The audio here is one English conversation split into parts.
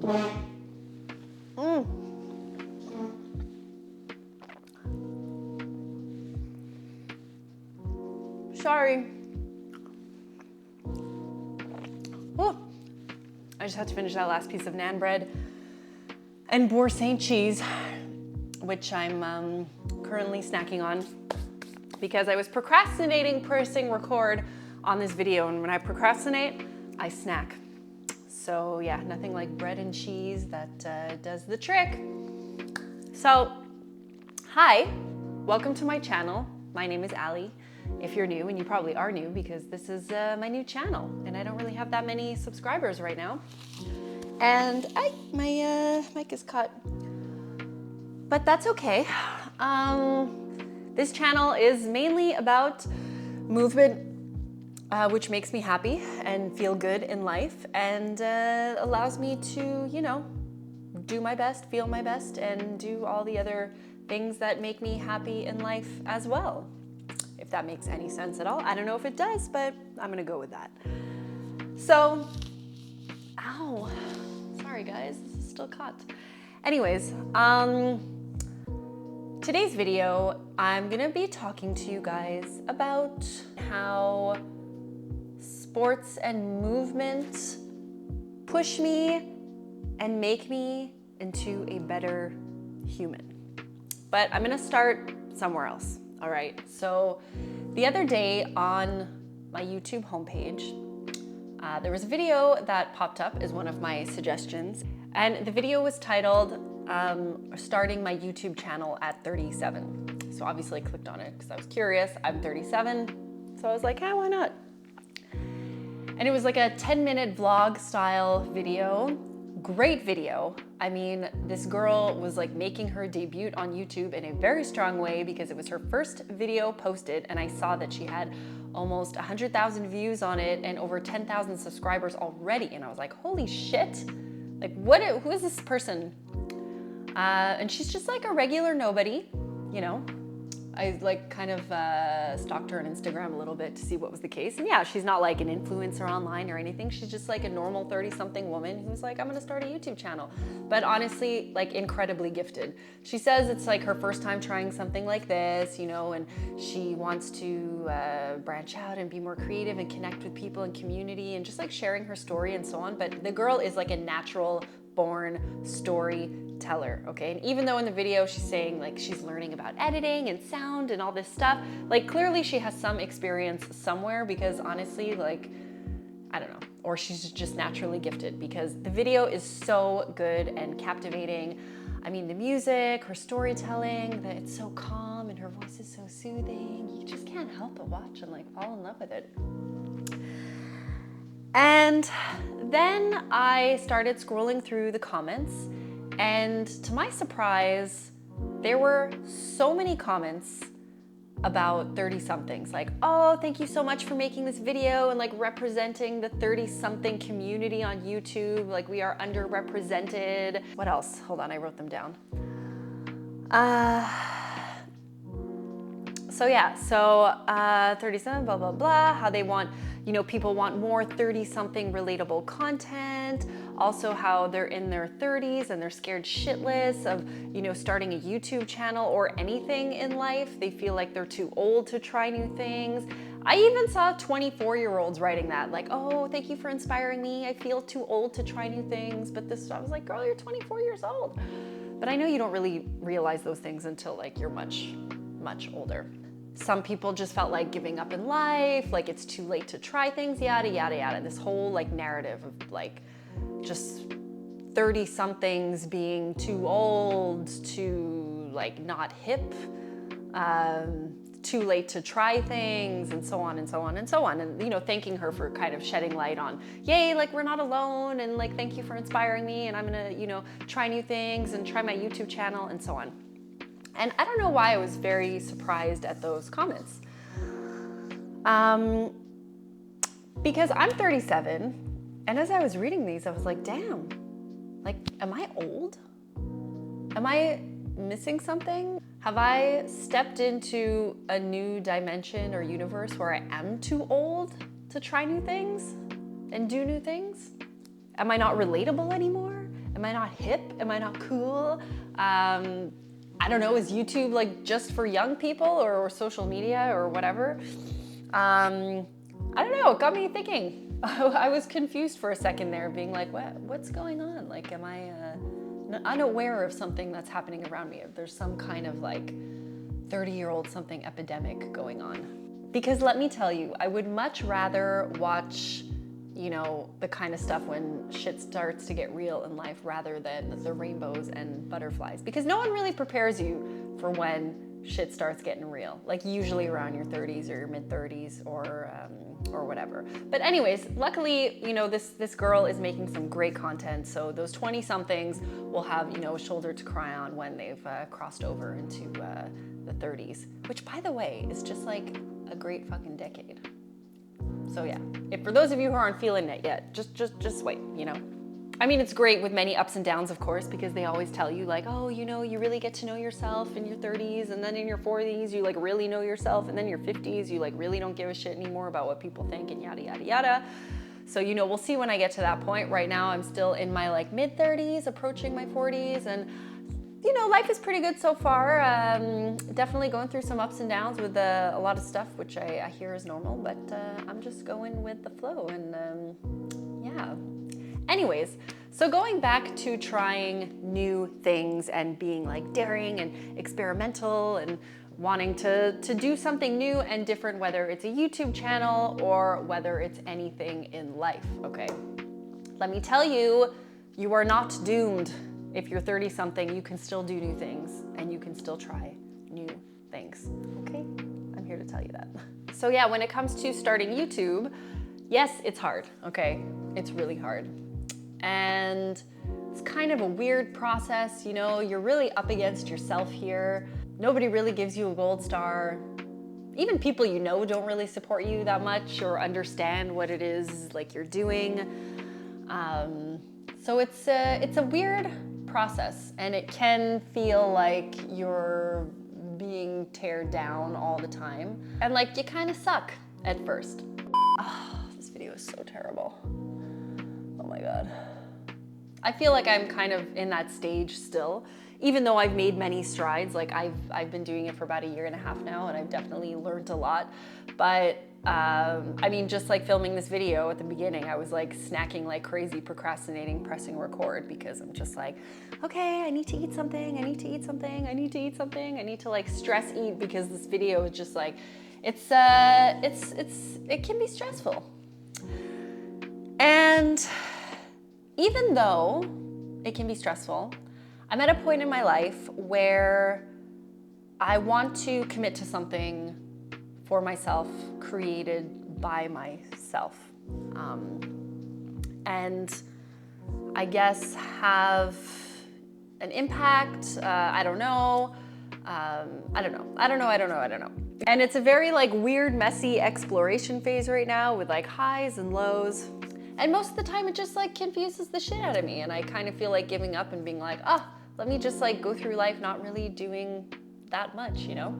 Mm. Sorry. Oh, I just had to finish that last piece of naan bread and boursin Saint cheese, which I'm currently snacking on because I was procrastinating pressing record on this video, and when I procrastinate, I snack. So yeah, nothing like bread and cheese that does the trick. So, hi, welcome to my channel. My name is Allie. If you're new, and you probably are new because this is my new channel, and I don't really have that many subscribers right now. And my mic is cut, but that's okay. This channel is mainly about movement, which makes me happy and feel good in life, and allows me to, you know, do my best, feel my best, and do all the other things that make me happy in life as well. If that makes any sense at all. I don't know if it does, but I'm gonna go with that. So, ow, sorry guys, this is still cut. Anyways, today's video, I'm gonna be talking to you guys about how sports and movement push me and make me into a better human. But I'm gonna start somewhere else. All right, so the other day on my YouTube homepage, there was a video that popped up as one of my suggestions, and the video was titled, starting my YouTube channel at 37. So obviously I clicked on it because I was curious. I'm 37, so I was like, hey, why not? And it was like a 10-minute vlog style video. Great video. I mean, this girl was like making her debut on YouTube in a very strong way because it was her first video posted, and I saw that she had almost 100,000 views on it and over 10,000 subscribers already. And I was like, holy shit. Like, who is this person? And she's just like a regular nobody, you know. I like kind of stalked her on Instagram a little bit to see what was the case. And yeah, she's not like an influencer online or anything. She's just like a normal 30-something woman who's like, I'm gonna start a YouTube channel. But honestly, like incredibly gifted. She says it's like her first time trying something like this, you know, and she wants to branch out and be more creative and connect with people and community and just like sharing her story and so on. But the girl is like a natural born storyteller, okay? And even though in the video she's saying like she's learning about editing and sound and all this stuff, like clearly she has some experience somewhere, because honestly, like, I don't know, or she's just naturally gifted, because the video is so good and captivating. I mean, the music, her storytelling, that it's so calm and her voice is so soothing. You just can't help but watch and like fall in love with it. And then I started scrolling through the comments, and to my surprise, there were so many comments about 30-somethings. Like, oh, thank you so much for making this video and like representing the 30-something community on YouTube. Like, we are underrepresented. What else? Hold on, I wrote them down. So yeah, 37, blah, blah, blah, how they want, you know, people want more 30-something relatable content. Also how they're in their 30s and they're scared shitless of, you know, starting a YouTube channel or anything in life. They feel like they're too old to try new things. I even saw 24-year-olds writing that, like, oh, thank you for inspiring me. I feel too old to try new things. But I was like, girl, you're 24 years old. But I know you don't really realize those things until like you're much, much older. Some people just felt like giving up in life, like it's too late to try things, yada, yada, yada. This whole like narrative of like just 30-somethings being too old, too like not hip, too late to try things, and so on and so on and so on. And, you know, thanking her for kind of shedding light on, yay, like we're not alone, and like thank you for inspiring me, and I'm gonna, you know, try new things and try my YouTube channel and so on. And I don't know why I was very surprised at those comments. Because I'm 37, and as I was reading these, I was like, damn, like, am I old? Am I missing something? Have I stepped into a new dimension or universe where I am too old to try new things and do new things? Am I not relatable anymore? Am Am I not hip? Am I not cool? I don't know, is YouTube like just for young people or social media or whatever? I don't know, it got me thinking. I was confused for a second there, being like, what's going on? Like, am I unaware of something that's happening around me? If there's some kind of like 30-year-old something epidemic going on. Because let me tell you, I would much rather watch, you know, the kind of stuff when shit starts to get real in life rather than the rainbows and butterflies. Because no one really prepares you for when shit starts getting real. Like usually around your 30s or your mid 30s or whatever. But anyways, luckily, you know, this girl is making some great content. So those 20 somethings will have, you know, a shoulder to cry on when they've crossed over into the 30s, which by the way, is just like a great fucking decade. So yeah, if for those of you who aren't feeling it yet, just wait, you know. I mean, it's great with many ups and downs, of course, because they always tell you like, oh, you know, you really get to know yourself in your 30s, and then in your 40s, you like really know yourself, and then in your 50s, you like really don't give a shit anymore about what people think and yada, yada, yada. So, you know, we'll see when I get to that point. Right now, I'm still in my like mid 30s, approaching my 40s, and you know, life is pretty good so far. Definitely going through some ups and downs with a lot of stuff, which I hear is normal, but I'm just going with the flow, and yeah. Anyways, so going back to trying new things and being like daring and experimental and wanting to do something new and different, whether it's a YouTube channel or whether it's anything in life, okay? Let me tell you, you are not doomed. If you're 30 something, you can still do new things and you can still try new things, okay? I'm here to tell you that. So yeah, when it comes to starting YouTube, yes, it's hard, okay? It's really hard. And it's kind of a weird process, you know, you're really up against yourself here. Nobody really gives you a gold star. Even people you know don't really support you that much or understand what it is like you're doing. So it's a weird process, and it can feel like you're being teared down all the time. And like you kind of suck at first. Oh, this video is so terrible. Oh my God. I feel like I'm kind of in that stage still, even though I've made many strides. Like I've been doing it for about 1.5 years now, and I've definitely learned a lot. But I mean, just like filming this video at the beginning, I was like snacking like crazy, procrastinating, pressing record, because I'm just like, okay, I need to eat something, I need to eat something, I need to eat something, I need to like stress eat, because this video is just like, it can be stressful. And even though it can be stressful, I'm at a point in my life where I want to commit to something for myself, created by myself. And I guess have an impact, I don't know. And it's a very like weird, messy exploration phase right now with like highs and lows. And most of the time it just like confuses the shit out of me, and I kind of feel like giving up and being like, let me just like go through life not really doing that much, you know?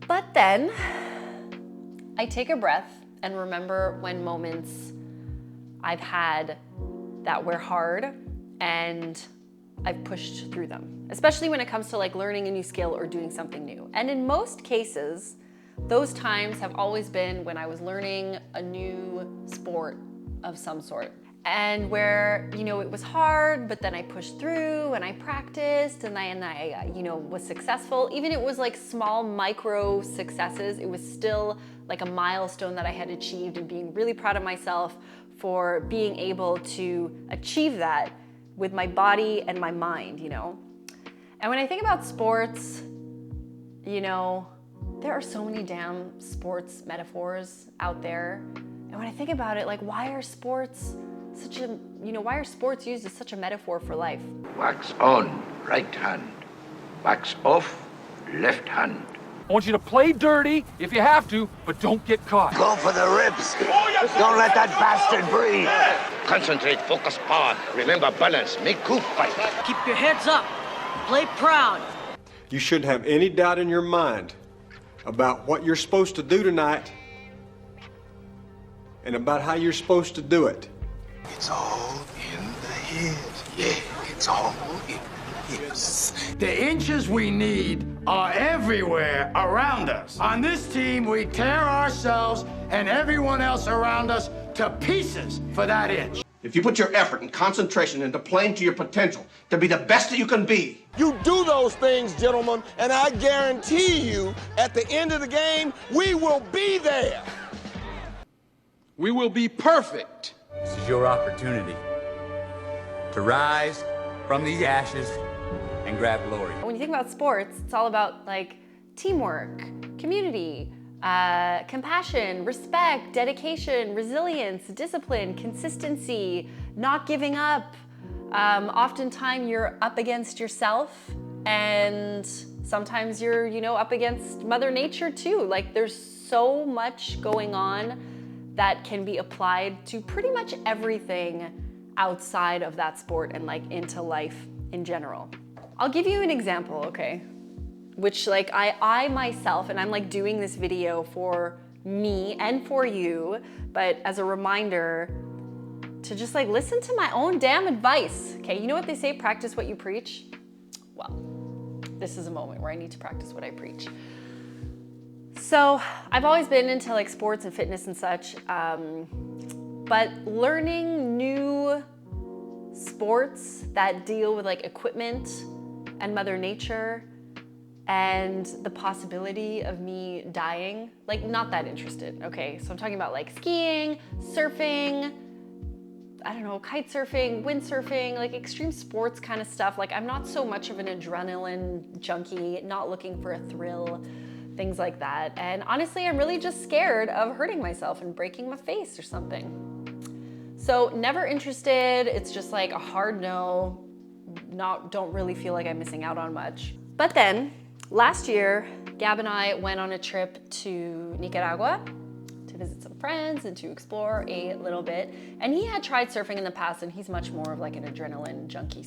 But then I take a breath and remember when moments I've had that were hard and I've pushed through them, especially when it comes to like learning a new skill or doing something new. And in most cases, those times have always been when I was learning a new sport of some sort, and where, you know, it was hard, but then I pushed through and I practiced and I you know, was successful. Even it was like small micro successes, it was still like a milestone that I had achieved, and being really proud of myself for being able to achieve that with my body and my mind, you know? And when I think about sports, you know, there are so many damn sports metaphors out there. And when I think about it, like, why are sports used as such a metaphor for life? Wax on, right hand. Wax off, left hand. I want you to play dirty if you have to, but don't get caught. Go for the ribs. Don't let that bastard breathe. Concentrate, focus, power. Remember balance, make cool fight. Keep your heads up. Play proud. You shouldn't have any doubt in your mind about what you're supposed to do tonight and about how you're supposed to do it. It's all in the Yeah, it's all it is. The inches we need are everywhere around us. On this team, we tear ourselves and everyone else around us to pieces for that inch. If you put your effort and concentration into playing to your potential, to be the best that you can be. You do those things, gentlemen, and I guarantee you, at the end of the game, we will be there. We will be perfect. This is your opportunity to rise from these ashes and grab glory. When you think about sports, it's all about like teamwork, community, compassion, respect, dedication, resilience, discipline, consistency, not giving up. Oftentimes you're up against yourself, and sometimes you're, up against Mother Nature too. Like there's so much going on that can be applied to pretty much everything outside of that sport and like into life in general. I'll give you an example, okay? Which like I myself, and I'm like doing this video for me and for you, but as a reminder to just like listen to my own damn advice, okay? You know what they say, practice what you preach? Well, this is a moment where I need to practice what I preach. So I've always been into like sports and fitness and such, but learning new sports that deal with like equipment and Mother Nature and the possibility of me dying, like not that interested, okay? So I'm talking about like skiing, surfing, I don't know, kite surfing, windsurfing, like extreme sports kind of stuff. Like I'm not so much of an adrenaline junkie, not looking for a thrill, things like that. And honestly, I'm really just scared of hurting myself and breaking my face or something. So never interested. It's just like a hard no. Don't really feel like I'm missing out on much. But then last year, Gab and I went on a trip to Nicaragua to visit some friends and to explore a little bit. And he had tried surfing in the past, and he's much more of like an adrenaline junkie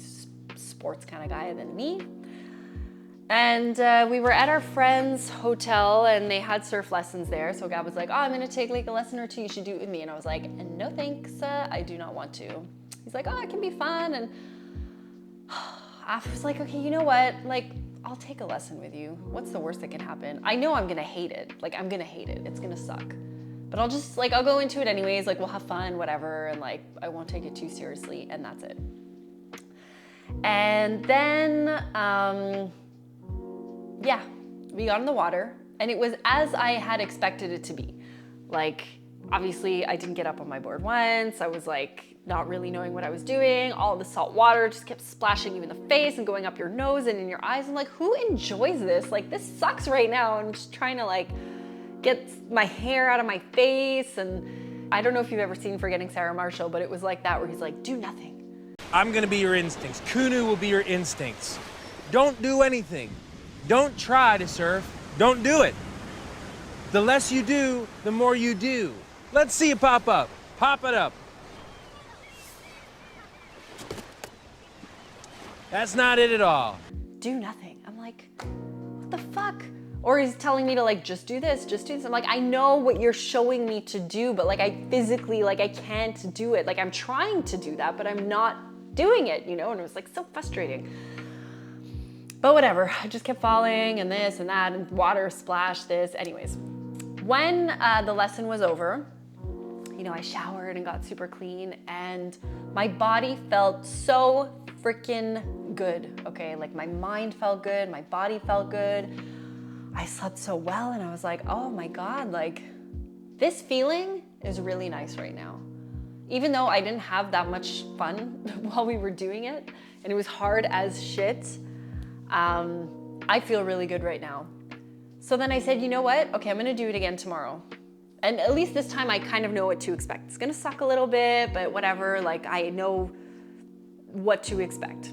sports kind of guy than me. And we were at our friend's hotel and they had surf lessons there. So Gab was like, oh, I'm gonna take like a lesson or two, you should do it with me. And I was like, no thanks, I do not want to. He's like, oh, it can be fun. And I was like, okay, you know what? Like, I'll take a lesson with you. What's the worst that can happen? I know I'm gonna hate it. Like, I'm gonna hate it. It's gonna suck. But I'll just, like, I'll go into it anyways. Like, we'll have fun, whatever. And like, I won't take it too seriously, and that's it. And then, yeah, we got in the water and it was as I had expected it to be. Like, obviously I didn't get up on my board once. I was like not really knowing what I was doing. All the salt water just kept splashing you in the face and going up your nose and in your eyes. I'm like, who enjoys this? Like, this sucks right now. I'm just trying to like get my hair out of my face. And I don't know if you've ever seen Forgetting Sarah Marshall, but it was like that where he's like, do nothing. I'm gonna be your instincts. Kunu will be your instincts. Don't do anything. Don't try to surf. Don't do it. The less you do, the more you do. Let's see it pop up. Pop it up. That's not it at all. Do nothing. I'm like, what the fuck? Or he's telling me to like, just do this, just do this. I'm like, I know what you're showing me to do, but like I physically, like I can't do it. Like I'm trying to do that, but I'm not doing it, And it was like so frustrating. But whatever, I just kept falling and this and that and water splash this. Anyways, when the lesson was over, I showered and got super clean and my body felt so freaking good, okay? Like my mind felt good, my body felt good. I slept so well and I was like, oh my God, like this feeling is really nice right now. Even though I didn't have that much fun while we were doing it and it was hard as shit, I feel really good right now. So then I said, you know what? Okay, I'm gonna do it again tomorrow. And at least this time I kind of know what to expect. It's gonna suck a little bit, but whatever, like I know what to expect.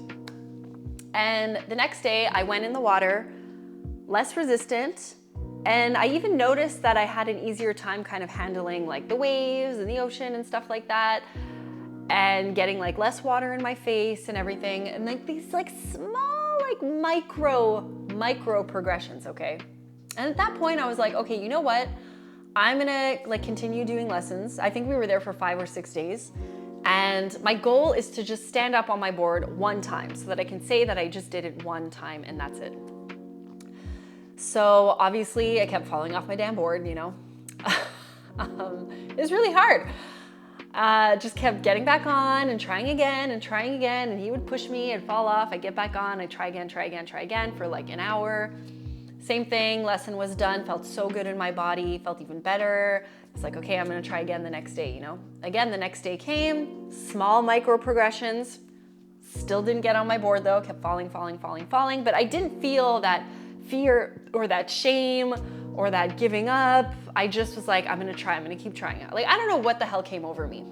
And the next day I went in the water, less resistant, and I even noticed that I had an easier time kind of handling like the waves and the ocean and stuff like that, and getting like less water in my face and everything, and like these like small, like micro progressions, okay? And at that point I was like, okay, you know what? I'm gonna like continue doing lessons. I think we were there for 5 or 6 days. And my goal is to just stand up on my board one time so that I can say that I just did it one time and that's it. So obviously I kept falling off my damn board, you know. It was really hard. Just kept getting back on and trying again, and he would push me, I'd fall off, I'd get back on, I'd try again for like an hour. Same thing, lesson was done, felt so good in my body, felt even better. It's like, okay, I'm gonna try again the next day, you know? Again, the next day came, small micro progressions, still didn't get on my board though, kept falling, but I didn't feel that fear or that shame or that giving up. I just was like, I'm gonna keep trying it. Like, I don't know what the hell came over me.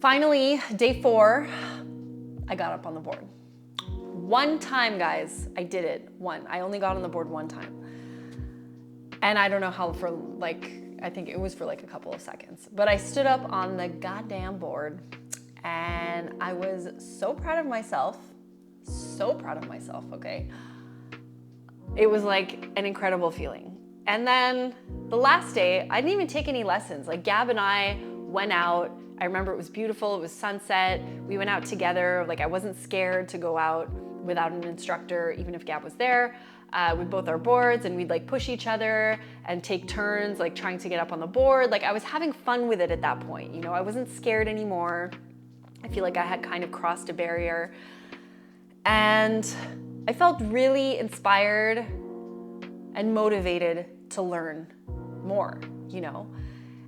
Finally, day 4, I got up on the board. One time, guys, I did it. I only got on the board one time. And I don't know how for like, I think it was for like a couple of seconds. But I stood up on the goddamn board and I was so proud of myself. Okay? It was like an incredible feeling. And then the last day, I didn't even take any lessons. Like Gab and I went out. I remember it was beautiful. It was sunset. We went out together. Like I wasn't scared to go out without an instructor, even if Gab was there. With both our boards, and we'd like push each other and take turns like trying to get up on the board. Like I was having fun with it at that point. You know, I wasn't scared anymore. I feel like I had kind of crossed a barrier. And I felt really inspired and motivated to learn more, you know?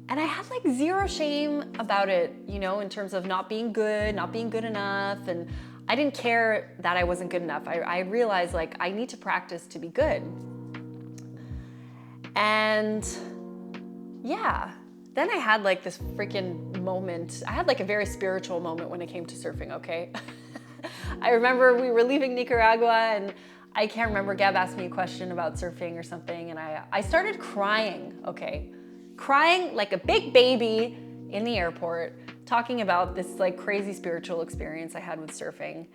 And I had like zero shame about it, you know, in terms of not being good enough. And I didn't care that I wasn't good enough. I realized like I need to practice to be good. And yeah, then I had like this freaking moment. I had like a very spiritual moment when it came to surfing, okay? I remember we were leaving Nicaragua and I can't remember, Gab asked me a question about surfing or something and I started crying, okay? Crying like a big baby in the airport, talking about this like crazy spiritual experience I had with surfing.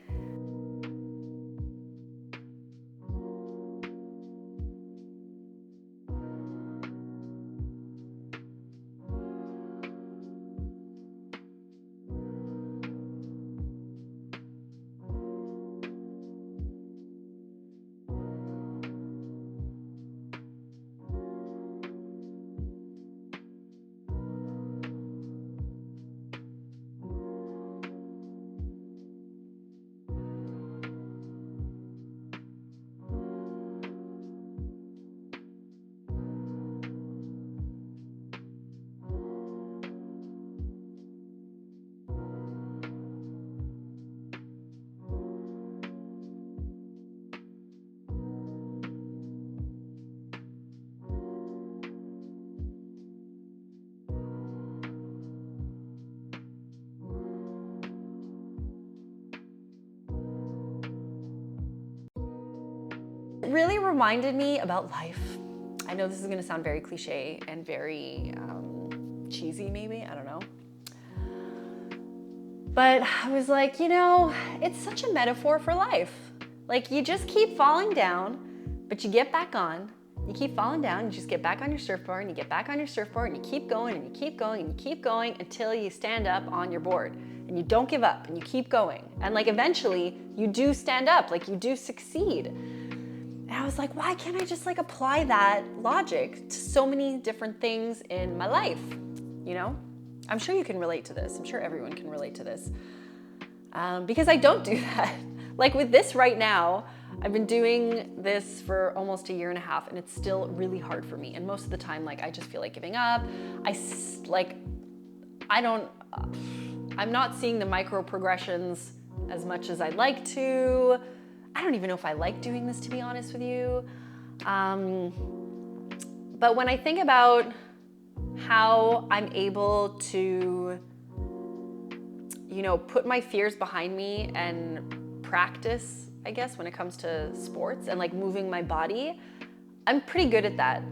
It really reminded me about life. I know this is gonna sound very cliche and very cheesy maybe, I don't know. But I was like, you know, it's such a metaphor for life. Like you just keep falling down, but you get back on. You keep falling down, you just get back on your surfboard and you get back on your surfboard and you keep going and you keep going and you keep going until you stand up on your board. And you don't give up and you keep going. And like eventually you do stand up, like you do succeed. And I was like, why can't I just like apply that logic to so many different things in my life, you know? I'm sure you can relate to this. I'm sure everyone can relate to this. Because I don't do that. Like with this right now, I've been doing this for almost a year and a half and it's still really hard for me. And most of the time, like I just feel like giving up. I'm not seeing the micro progressions as much as I'd like to. I don't even know if I like doing this, to be honest with you. But when I think about how I'm able to, you know, put my fears behind me and practice, I guess, when it comes to sports and like moving my body, I'm pretty good at that.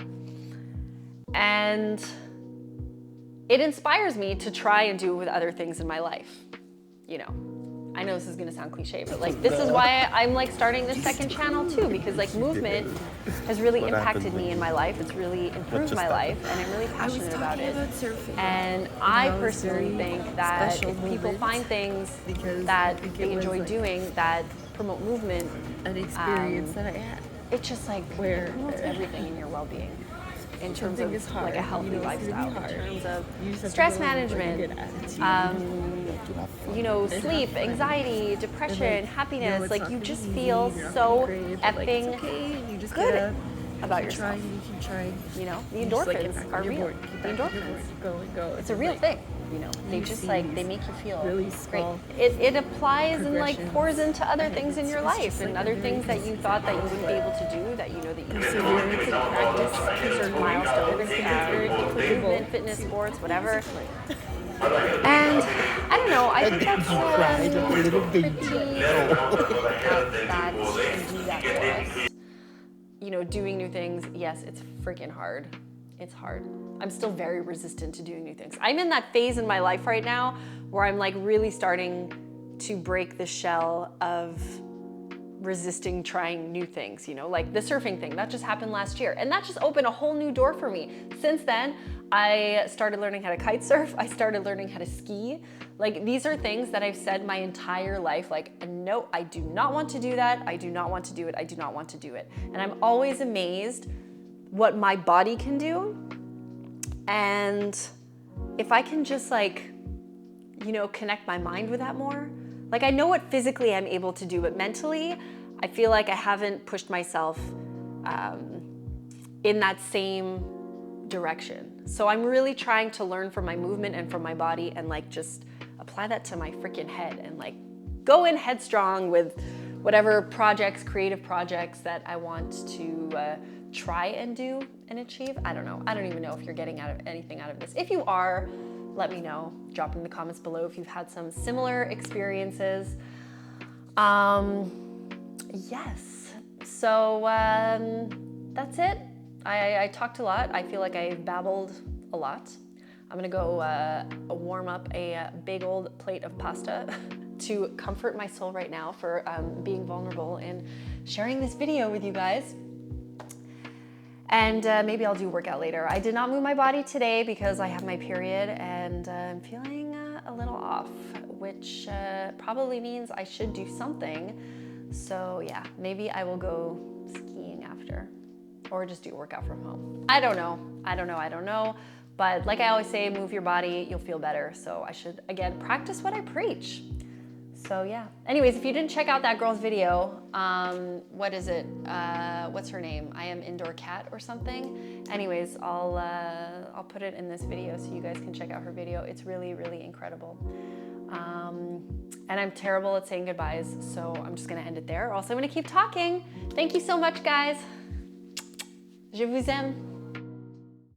And it inspires me to try and do it with other things in my life, you know. I know this is gonna sound cliche, but like this is why I'm like starting this second channel too, because like movement has really impacted me in my life. It's really improved my life, and I'm really passionate about it. And I personally think that if people find things that they enjoy doing that promote movement, an experience that I had. It's just like it promotes everything in your well-being. In terms of like a healthy lifestyle, in terms of stress management, you know, sleep, anxiety, depression, happiness. Like you just feel so effing good about yourself. You know, the endorphins are real. The endorphins. It's a real thing. You know, they just like, they make you feel great. It applies and like pours into other things in your life and other things that you thought that you wouldn't be able to do, that you know that you could practice certain milestones, movement, fitness, sports, whatever. And I don't know, I think that's pretty that can do that for us. You know, doing new things, yes, it's freaking hard. It's hard. I'm still very resistant to doing new things. I'm in that phase in my life right now where I'm like really starting to break the shell of resisting trying new things, you know, like the surfing thing, that just happened last year. And that just opened a whole new door for me. Since then, I started learning how to kite surf. I started learning how to ski. Like these are things that I've said my entire life, like, no, I do not want to do that. I do not want to do it. I do not want to do it. And I'm always amazed what my body can do. And if I can just like, you know, connect my mind with that more, like I know what physically I'm able to do, but mentally, I feel like I haven't pushed myself in that same direction. So I'm really trying to learn from my movement and from my body and like just apply that to my freaking head and like go in headstrong with whatever projects, creative projects that I want to try and do and achieve. I don't know. I don't even know if you're getting anything out of this. If you are, let me know. Drop in the comments below if you've had some similar experiences. Yes. So that's it. I talked a lot. I feel like I babbled a lot. I'm gonna go warm up a big old plate of pasta to comfort my soul right now for being vulnerable and sharing this video with you guys. And maybe I'll do workout later. I did not move my body today because I have my period and I'm feeling a little off, which probably means I should do something. So yeah, maybe I will go skiing after or just do a workout from home. I don't know. But like I always say, move your body, you'll feel better. So I should, again, practice what I preach. So yeah. Anyways, if you didn't check out that girl's video, what is it? What's her name? I am Indoor Cat or something. Anyways, I'll put it in this video so you guys can check out her video. It's really, really incredible. And I'm terrible at saying goodbyes, so I'm just gonna end it there. Or else I'm gonna keep talking. Thank you so much, guys. Je vous aime.